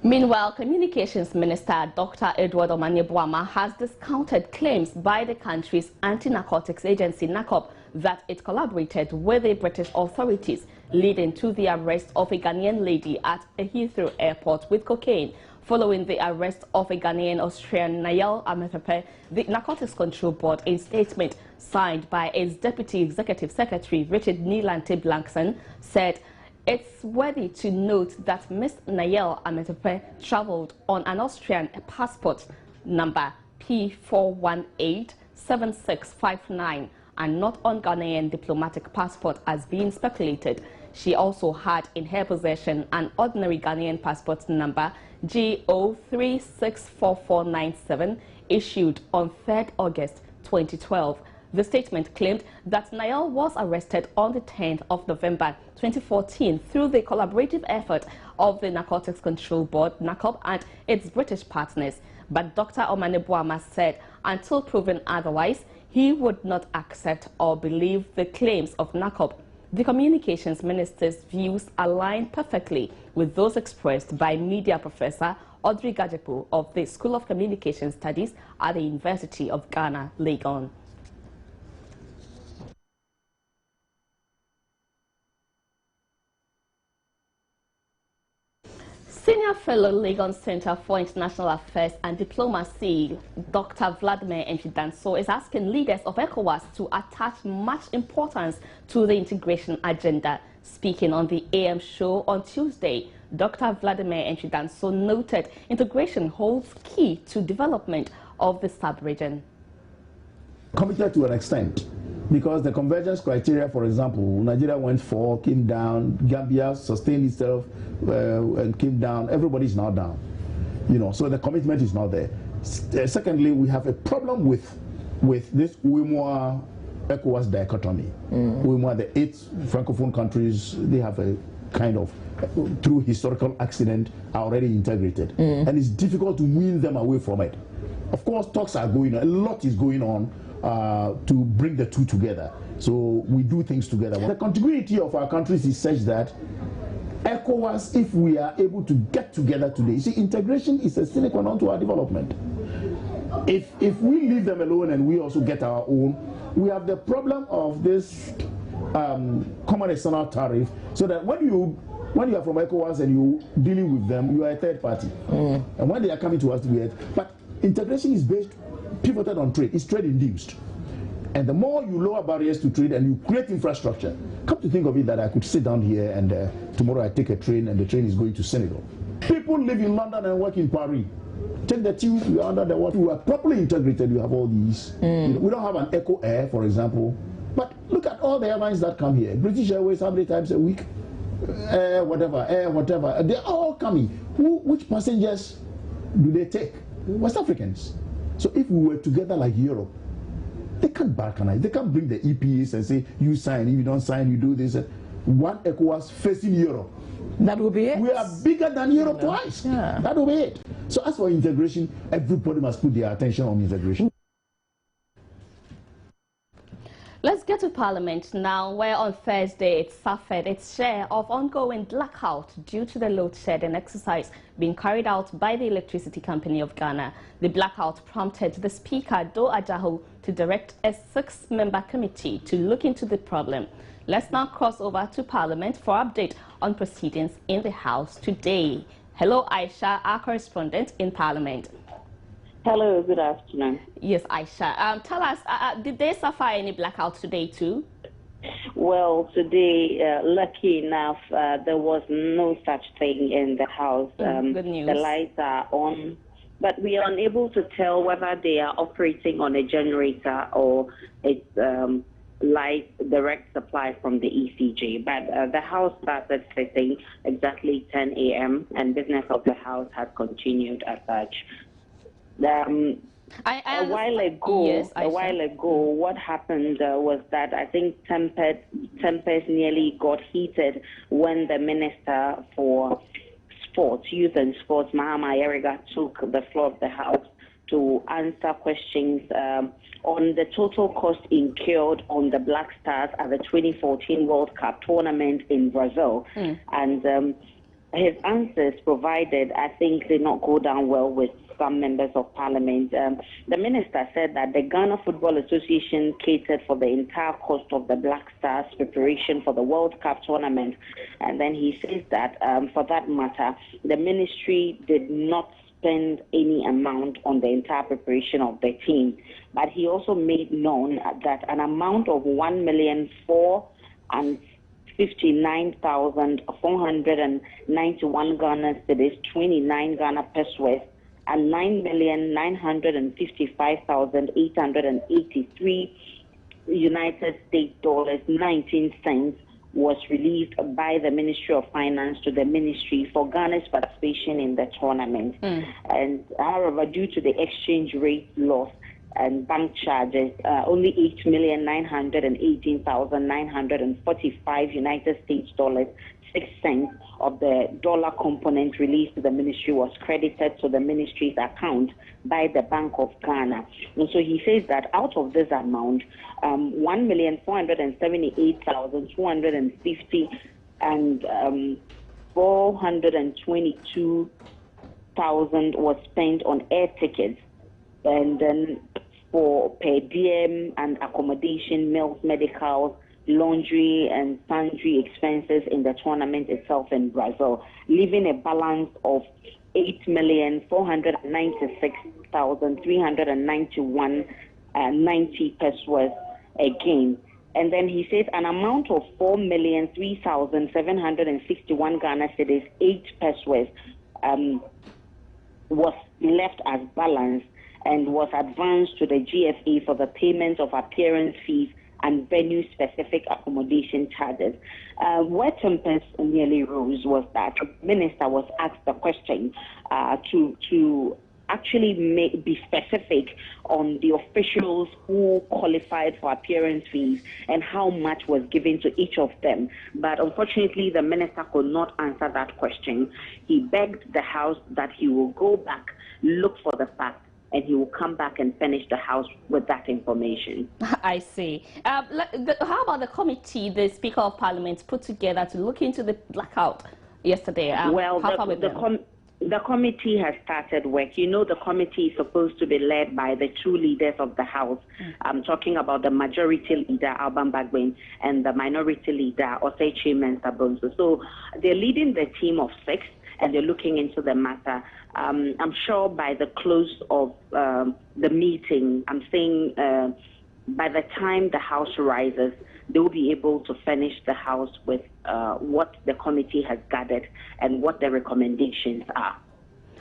Meanwhile, Communications Minister Dr. Edward Omane-Boamah has discounted claims by the country's anti-narcotics agency, NACOP, that it collaborated with the British authorities, leading to the arrest of a Ghanaian lady at a Heathrow airport with cocaine. Following the arrest of a Ghanaian Austrian, Nayel Ametepe, the Narcotics Control Board, a statement signed by its Deputy Executive Secretary, Richard Nilante Blankson, said it's worthy to note that Ms. Nayel Ametepe traveled on an Austrian passport number P4187659 and not on Ghanaian diplomatic passport as being speculated. She also had in her possession an ordinary Ghanaian passport number G036447 issued on 3rd August 2012. The statement claimed that Nayel was arrested on the 10th of November 2014 through the collaborative effort of the Narcotics Control Board, NACOP, and its British partners. But Dr. Omane-Boamah said until proven otherwise, he would not accept or believe the claims of NACOP. The Communications Minister's views align perfectly with those expressed by media professor Audrey Gajepo of the School of Communication Studies at the University of Ghana, Legon. Senior Fellow, Legon Center for International Affairs and Diplomacy, Dr. Vladimir Nchidanso, is asking leaders of ECOWAS to attach much importance to the integration agenda. Speaking on the AM show on Tuesday, Dr. Vladimir Nchidanso noted integration holds key to development of the sub-region. Committed to an extent, because the convergence criteria, for example, Nigeria went for, came down, Gambia sustained itself and came down, everybody's now down. So the commitment is not there. Secondly, we have a problem with this UEMOA ECOWAS dichotomy. UEMOA, the 8 Francophone countries, they have a kind of, through historical accident, are already integrated. And it's difficult to wean them away from it. Of course, talks are going on, a lot is going on to bring the two together. So we do things together. The contiguity of our countries is such that ECOWAS, if we are able to get together today, you see, integration is a sine qua non to our development. If we leave them alone and we also get our own, we have the problem of this common external tariff, so that when you are from ECOWAS and you're dealing with them, you are a third party. And when they are coming to us to be but integration is pivoted on trade. It's trade induced. And the more you lower barriers to trade and you create infrastructure, come to think of it that I could sit down here and tomorrow I take a train and the train is going to Senegal. People live in London and work in Paris. Take the tube, you are under the water. You are properly integrated. You have all these. We don't have an Eco Air, for example. But look at all the airlines that come here. British Airways, how many times a week? Air whatever. They're all coming. Which passengers do they take? West Africans. So if we were together like Europe, they can't balkanize. They can't bring the EPAs and say, you sign, if you don't sign, you do this. One ECOWAS facing Europe. That will be it. We are bigger than Europe twice. Yeah. That will be it. So as for integration, everybody must put their attention on integration. Let's get to Parliament now, where on Thursday it suffered its share of ongoing blackout due to the load shedding exercise being carried out by the Electricity Company of Ghana. The blackout prompted the Speaker, Do Ajaho, to direct a 6-member committee to look into the problem. Let's now cross over to Parliament for update on proceedings in the House today. Hello, Aisha, our correspondent in Parliament. Hello, good afternoon. Yes, Aisha. Tell us, did they suffer any blackout today too? Well, today, lucky enough, there was no such thing in the house. Good news. The lights are on, but we are unable to tell whether they are operating on a generator or it's light direct supply from the ECJ. But the house started sitting exactly 10 a.m. and business of the house has continued as such. A while ago, what happened was that I think tempers nearly got heated when the Minister for Sports, Youth and Sports, Mahama Yerega, took the floor of the House to answer questions on the total cost incurred on the Black Stars at the 2014 World Cup tournament in Brazil. And his answers provided, I think, did not go down well with some members of parliament. The minister said that the Ghana Football Association catered for the entire cost of the Black Stars preparation for the World Cup tournament. And then he says that, for that matter, the ministry did not spend any amount on the entire preparation of the team. But he also made known that an amount of 1,459,491 Ghana cedis, 29 Ghana pesos, and 9,955,883 United States dollars 19 cents was released by the Ministry of Finance to the ministry for Ghana's participation in the tournament. And however, due to the exchange rate loss and bank charges, only 8,918,945 United States dollars 6 cents of the dollar component released to the ministry was credited to the ministry's account by the Bank of Ghana. And so he says that out of this amount, 1,478,250 and 422,000 was spent on air tickets, and then for per diem and accommodation, meals, medicals, laundry and sundry expenses in the tournament itself in Brazil, leaving a balance of 8,496,391.90 pesos again. And then he says an amount of 4,03,761 Ghana cedis, 8 pesos, was left as balance and was advanced to the GFA for the payment of appearance fees and venue-specific accommodation charges. Where tempers nearly rose was that the minister was asked the question to actually be specific on the officials who qualified for appearance fees and how much was given to each of them. But unfortunately, the minister could not answer that question. He begged the House that he will go back, look for the facts, and he will come back and finish the House with that information. I see. How about the committee the Speaker of Parliament put together to look into the blackout yesterday? Well, the committee has started work. You know, the committee is supposed to be led by the two leaders of the House. I'm talking about the majority leader, Alban Bagbin, and the minority leader, Osechi Mensah-Bonsu. So they're leading the team of 6, and they're looking into the matter. I'm sure by the close of the meeting, I'm saying by the time the House rises, they will be able to finish the House with what the committee has gathered and what the recommendations are.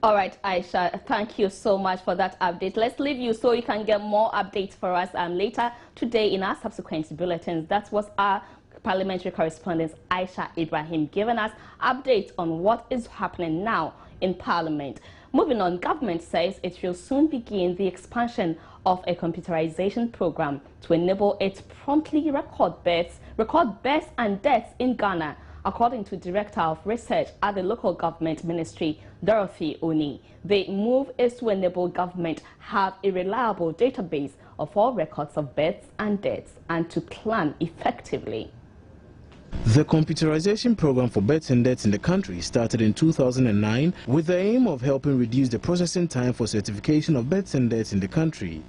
All right, Aisha, thank you so much for that update. Let's leave you so you can get more updates for us later today in our subsequent bulletins. That was our parliamentary correspondent, Aisha Ibrahim, giving us updates on what is happening now in Parliament. Moving on, government says it will soon begin the expansion of a computerization program to enable it to promptly record births and deaths in Ghana, according to Director of Research at the Local Government Ministry, Dorothy Oni. The move is to enable government have a reliable database of all records of births and deaths and to plan effectively. The computerization program for births and deaths in the country started in 2009 with the aim of helping reduce the processing time for certification of births and deaths in the country.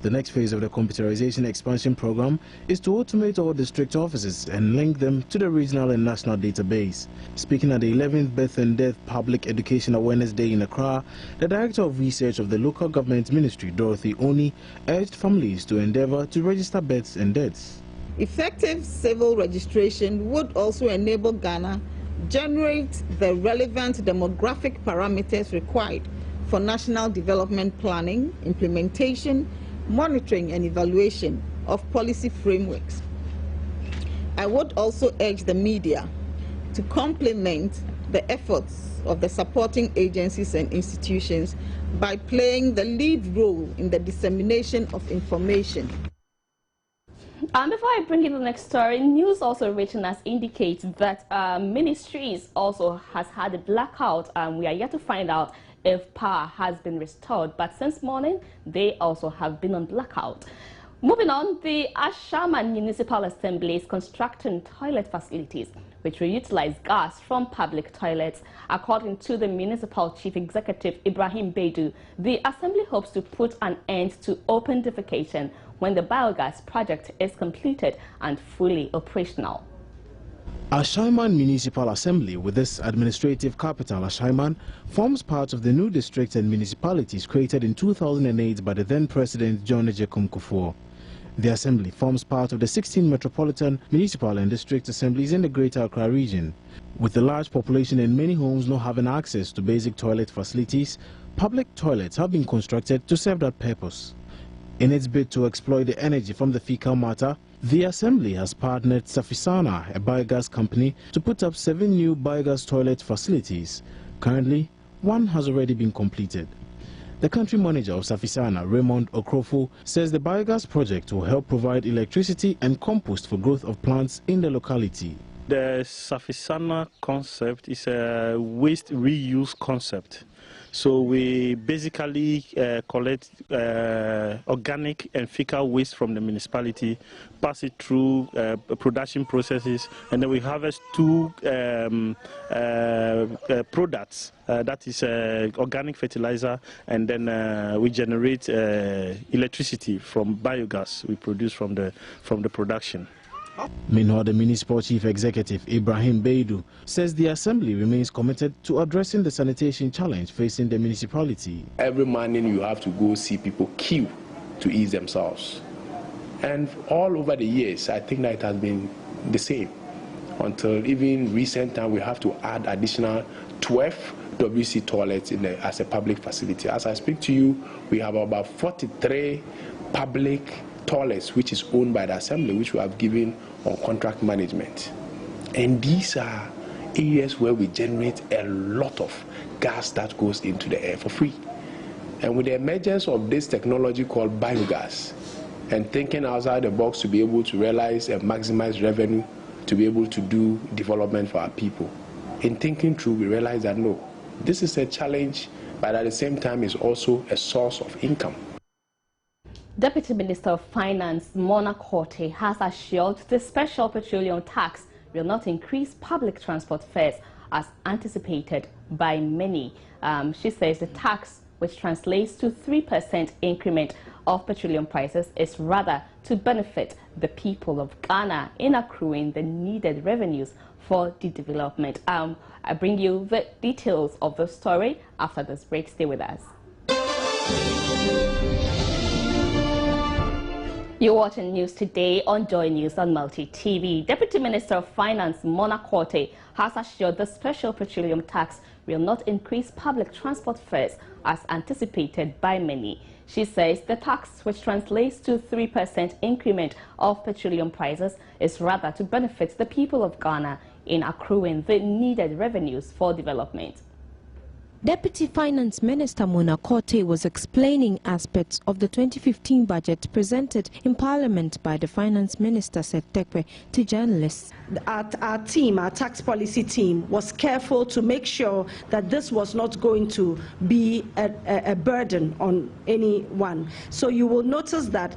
The next phase of the computerization expansion program is to automate all district offices and link them to the regional and national database. Speaking at the 11th Birth and Death Public Education Awareness Day in Accra, the Director of Research of the Local Government Ministry, Dorothy Oni, urged families to endeavor to register births and deaths. Effective civil registration would also enable Ghana generate the relevant demographic parameters required for national development planning, implementation, monitoring and evaluation of policy frameworks. I would also urge the media to complement the efforts of the supporting agencies and institutions by playing the lead role in the dissemination of information. Before I bring you the next story, news also reaching us indicates that ministries also has had a blackout. We are yet to find out if power has been restored, but since morning they also have been on blackout. Moving on, the Ashaman Municipal Assembly is constructing toilet facilities which will utilize gas from public toilets. According to the Municipal Chief Executive Ibrahim Baidu, the Assembly hopes to put an end to open defecation when the biogas project is completed and fully operational. Ashaiman Municipal Assembly, with its administrative capital Ashaiman, forms part of the new districts and municipalities created in 2008 by the then President John Ejekun Kufuor. The assembly forms part of the 16 metropolitan, municipal and district assemblies in the Greater Accra region. With the large population and many homes not having access to basic toilet facilities, public toilets have been constructed to serve that purpose. In its bid to exploit the energy from the fecal matter, the Assembly has partnered Safisana, a biogas company, to put up 7 new biogas toilet facilities. Currently, 1 has already been completed. The country manager of Safisana, Raymond Okrofo, says the biogas project will help provide electricity and compost for growth of plants in the locality. The Safisana concept is a waste reuse concept. So we basically collect organic and fecal waste from the municipality, pass it through production processes, and then we harvest 2 products. That is organic fertilizer, and then we generate electricity from biogas we produce from the production. Meanwhile, the Municipal Chief Executive Ibrahim Baidu says the Assembly remains committed to addressing the sanitation challenge facing the municipality. Every morning you have to go see people queue to ease themselves. And all over the years, I think that it has been the same. Until even recent time, we have to add additional 12 WC toilets as a public facility. As I speak to you, we have about 43 public toilets which is owned by the Assembly, which we have given on contract management. And these are areas where we generate a lot of gas that goes into the air for free. And with the emergence of this technology called biogas, and thinking outside the box to be able to realize and maximize revenue, to be able to do development for our people, in thinking through, we realize that no, this is a challenge, but at the same time is also a source of income. Deputy Minister of Finance Mona Korte has assured the special petroleum tax will not increase public transport fares as anticipated by many. She says the tax, which translates to 3% increment of petroleum prices, is rather to benefit the people of Ghana in accruing the needed revenues for the development. I bring you the details of the story after this break. Stay with us. You're watching News Today on Joy News on Multi TV. Deputy Minister of Finance Mona Korte has assured the special petroleum tax will not increase public transport fares as anticipated by many. She says the tax, which translates to 3% increment of petroleum prices, is rather to benefit the people of Ghana in accruing the needed revenues for development. Deputy Finance Minister Mona Korte was explaining aspects of the 2015 budget presented in Parliament by the Finance Minister Setekwe to journalists. Our team, our tax policy team, was careful to make sure that this was not going to be a burden on anyone. So you will notice that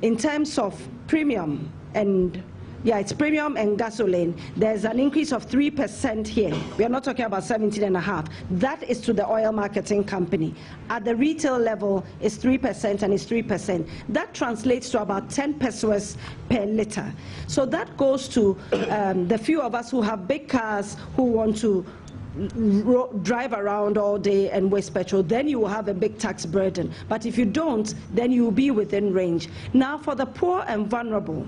in terms of premium and it's premium and gasoline, there's an increase of 3% here. We are not talking about 17.5. That is to the oil marketing company. At the retail level, it's 3% and it's 3%. That translates to about 10 pesos per liter. So that goes to the few of us who have big cars who want to drive around all day and waste petrol. Then you will have a big tax burden. But if you don't, then you will be within range. Now for the poor and vulnerable,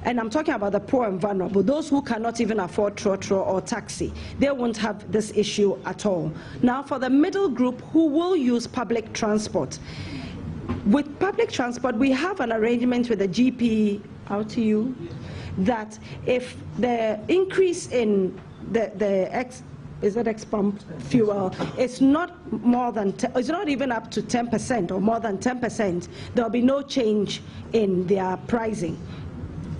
and I'm talking about the poor and vulnerable, those who cannot even afford trotro or taxi, they won't have this issue at all. Now for the middle group who will use public transport, with public transport we have an arrangement with the GP RTU that if the increase in the pump fuel, it's not more than it's not even up to 10% or more than 10%, there'll be no change in their pricing.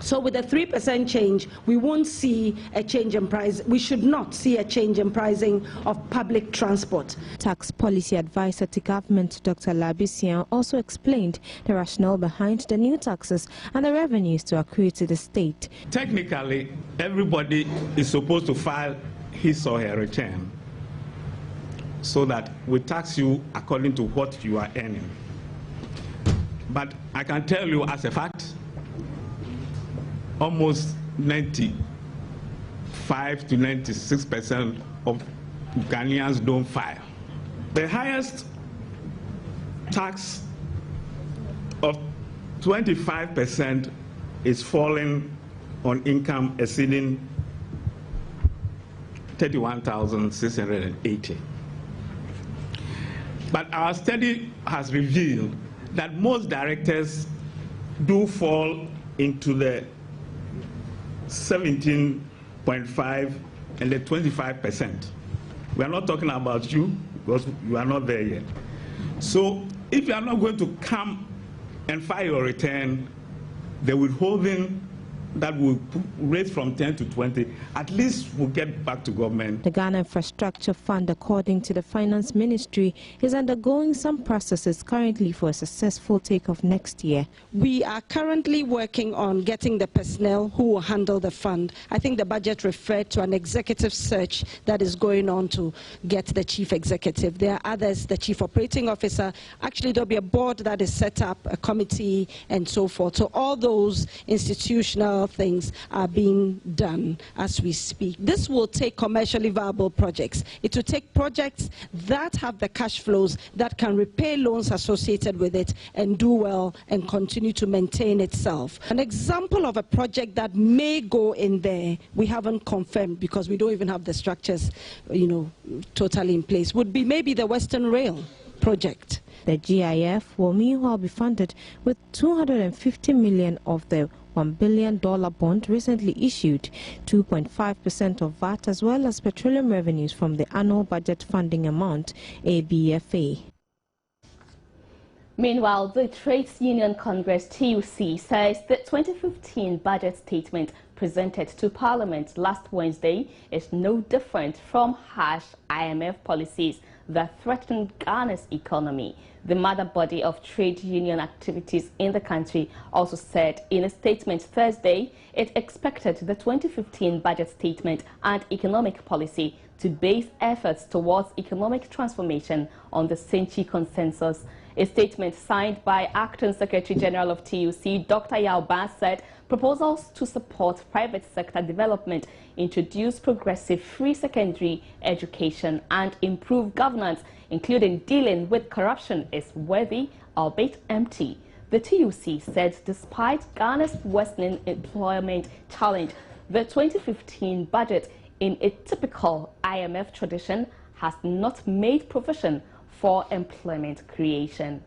So with a 3% change, we won't see a change in price. We should not see a change in pricing of public transport. Tax policy advisor to government, Dr. Labisian, also explained the rationale behind the new taxes and the revenues to accrue to the state. Technically, everybody is supposed to file his or her return so that we tax you according to what you are earning. But I can tell you as a fact, almost 95 to 96% of Ghanaians don't file. The highest tax of 25% is falling on income exceeding 31,680. But our study has revealed that most directors do fall into the 17.5 and the 25%. We are not talking about you because you are not there yet. So if you are not going to come and file your return, the withholding that will raise from 10 to 20, at least we'll get back to government. The Ghana Infrastructure Fund, according to the Finance Ministry, is undergoing some processes currently for a successful takeoff next year. We are currently working on getting the personnel who will handle the fund. I think the budget referred to an executive search that is going on to get the chief executive. There are others, the chief operating officer. Actually, there'll be a board that is set up, a committee, and so forth. So all those institutional things are being done as we speak. This will take commercially viable projects. It will take projects that have the cash flows that can repay loans associated with it and do well and continue to maintain itself. An example of a project that may go in there, we haven't confirmed because we don't even have the structures, totally in place, would be maybe the Western Rail project. The GIF will meanwhile be funded with $250 million of the $1 billion bond recently issued, 2.5% of VAT, as well as petroleum revenues from the annual budget funding amount, ABFA. Meanwhile, the Trades Union Congress TUC says the 2015 budget statement presented to Parliament last Wednesday is no different from harsh IMF policies that threaten Ghana's economy. The mother body of trade union activities in the country also said in a statement Thursday it expected the 2015 budget statement and economic policy to base efforts towards economic transformation on the Senchi Consensus. A statement signed by Acting Secretary General of TUC, Dr. Yao Ban, said proposals to support private sector development, introduce progressive free secondary education and improve governance, including dealing with corruption, is worthy, albeit empty. The TUC said despite Ghana's worsening employment challenge, the 2015 budget, in a typical IMF tradition, has not made provision for employment creation.